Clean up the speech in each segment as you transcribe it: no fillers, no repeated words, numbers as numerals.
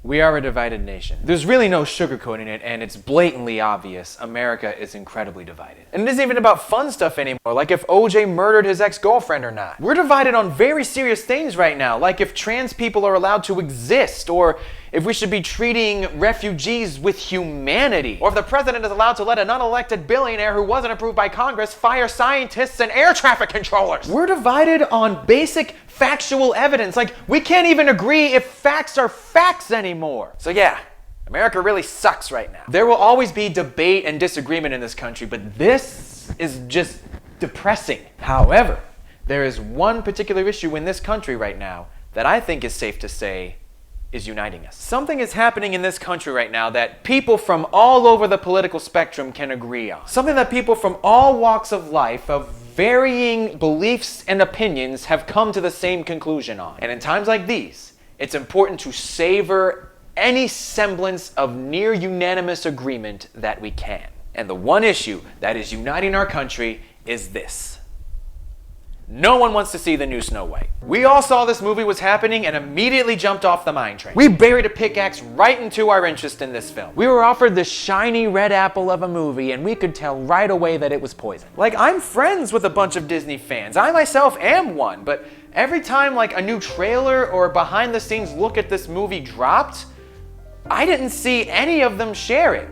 We are a divided nation. There's really no sugarcoating it, and it's blatantly obvious America is incredibly divided. And it isn't even about fun stuff anymore, like if OJ murdered his ex-girlfriend or not. We're divided on very serious things right now, like if trans people are allowed to exist, or if we should be treating refugees with humanity, or if the president is allowed to let an unelected billionaire who wasn't approved by Congress fire scientists and air traffic controllers. We're divided on basic factual evidence. Like, we can't even agree if facts are facts anymore. So yeah, America really sucks right now. There will always be debate and disagreement in this country, but this is just depressing. However, there is one particular issue in this country right now that I think is safe to say is uniting us. Something is happening in this country right now that people from all over the political spectrum can agree on. Something that people from all walks of life, of varying beliefs and opinions, have come to the same conclusion on. And in times like these, it's important to savor any semblance of near unanimous agreement that we can. And the one issue that is uniting our country is this. No one wants to see the new Snow White. We all saw this movie was happening and immediately jumped off the mine train. We buried a pickaxe right into our interest in this film. We were offered the shiny red apple of a movie, and we could tell right away that it was poison. Like, I'm friends with a bunch of Disney fans. I myself am one, but every time like a new trailer or behind the scenes look at this movie dropped, I didn't see any of them share it.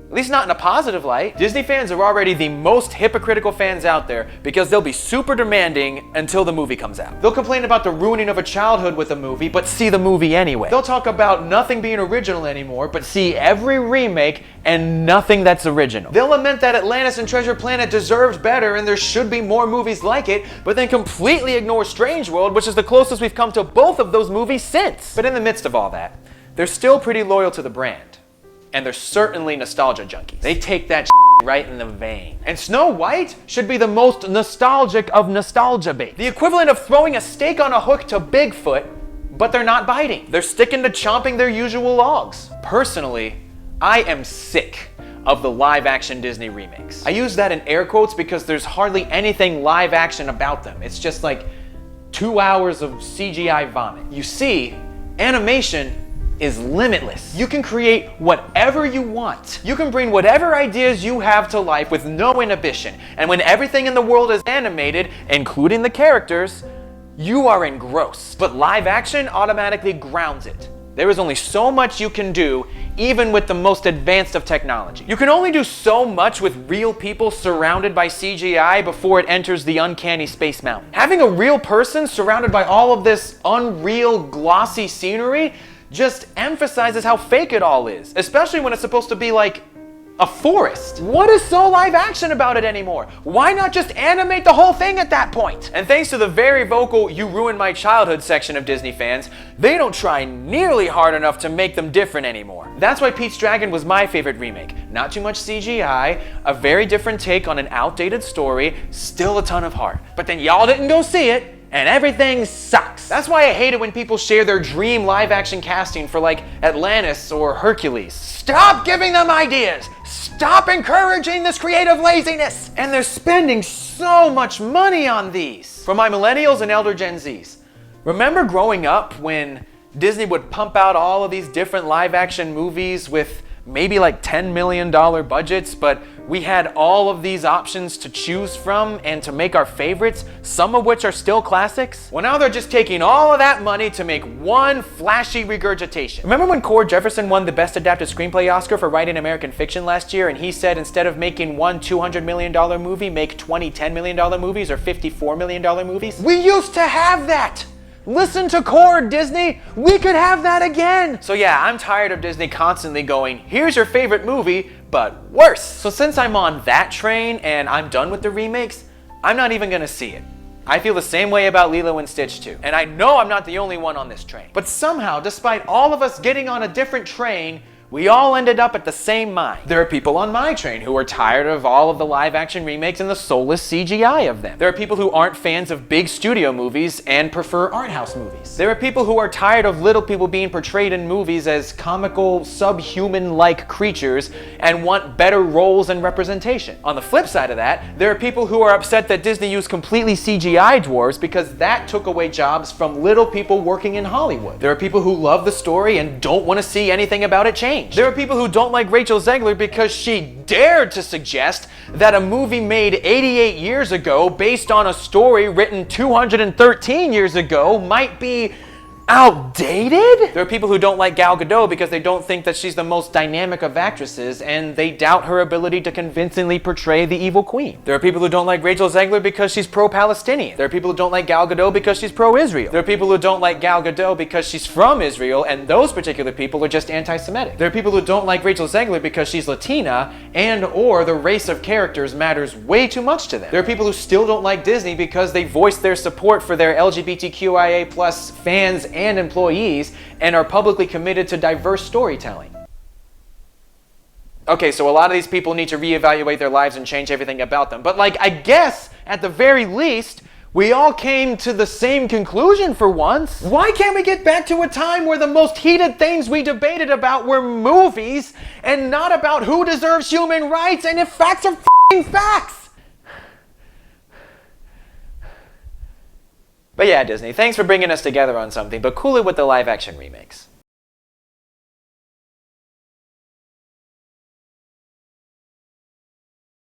At least not in a positive light. Disney fans are already the most hypocritical fans out there because they'll be super demanding until the movie comes out. They'll complain about the ruining of a childhood with a movie, but see the movie anyway. They'll talk about nothing being original anymore, but see every remake and nothing that's original. They'll lament that Atlantis and Treasure Planet deserved better and there should be more movies like it, but then completely ignore Strange World, which is the closest we've come to both of those movies since. But in the midst of all that, they're still pretty loyal to the brand. And they're certainly nostalgia junkies. They take that right in the vein. And Snow White should be the most nostalgic of nostalgia bait. The equivalent of throwing a steak on a hook to Bigfoot, but they're not biting. They're sticking to chomping their usual logs. Personally, I am sick of the live action Disney remakes. I use that in air quotes because there's hardly anything live action about them. It's just like 2 hours of CGI vomit. You see, animation is limitless. You can create whatever you want. You can bring whatever ideas you have to life with no inhibition. And when everything in the world is animated, including the characters, you are engrossed. But live action automatically grounds it. There is only so much you can do, even with the most advanced of technology. You can only do so much with real people surrounded by CGI before it enters the uncanny Space Mountain. Having a real person surrounded by all of this unreal, glossy scenery just emphasizes how fake it all is, especially when it's supposed to be like a forest. What is so live action about it anymore? Why not just animate the whole thing at that point? And thanks to the very vocal "you ruined my childhood" section of Disney fans, they don't try nearly hard enough to make them different anymore. That's why Pete's Dragon was my favorite remake. Not too much CGI, a very different take on an outdated story, still a ton of heart. But then y'all didn't go see it, and everything sucks. That's why I hate it when people share their dream live action casting for like Atlantis or Hercules. Stop giving them ideas! Stop encouraging this creative laziness! And they're spending so much money on these. For my millennials and elder Gen Zs, remember growing up when Disney would pump out all of these different live action movies with maybe like $10 million budgets, but we had all of these options to choose from and to make our favorites, some of which are still classics? Well, now they're just taking all of that money to make one flashy regurgitation. Remember when Cord Jefferson won the Best Adapted Screenplay Oscar for writing American Fiction last year, and he said instead of making one $200 million movie, make 20 $10 million movies or 54 million movies? We used to have that! Listen to Cord, Disney! We could have that again! So yeah, I'm tired of Disney constantly going, here's your favorite movie, but worse. So since I'm on that train and I'm done with the remakes, I'm not even gonna see it. I feel the same way about Lilo and Stitch too. And I know I'm not the only one on this train. But somehow, despite all of us getting on a different train, We all ended up at the same mine. There are people on my train who are tired of all of the live-action remakes and the soulless CGI of them. There are people who aren't fans of big studio movies and prefer art house movies. There are people who are tired of little people being portrayed in movies as comical, subhuman-like creatures and want better roles and representation. On the flip side of that, there are people who are upset that Disney used completely CGI dwarves because that took away jobs from little people working in Hollywood. There are people who love the story and don't want to see anything about it change. There are people who don't like Rachel Zegler because she dared to suggest that a movie made 88 years ago based on a story written 213 years ago might be outdated? There are people who don't like Gal Gadot because they don't think that she's the most dynamic of actresses and they doubt her ability to convincingly portray the evil queen. There are people who don't like Rachel Zegler because she's pro-Palestinian. There are people who don't like Gal Gadot because she's pro-Israel. There are people who don't like Gal Gadot because she's from Israel and those particular people are just anti-Semitic. There are people who don't like Rachel Zegler because she's Latina and or the race of characters matters way too much to them. There are people who still don't like Disney because they voiced their support for their LGBTQIA+ fans and employees and are publicly committed to diverse storytelling. Okay, so a lot of these people need to reevaluate their lives and change everything about them. But I guess at the very least, we all came to the same conclusion for once. Why can't we get back to a time where the most heated things we debated about were movies and not about who deserves human rights and if facts are f***ing facts? But yeah, Disney, thanks for bringing us together on something, but cool it with the live-action remakes.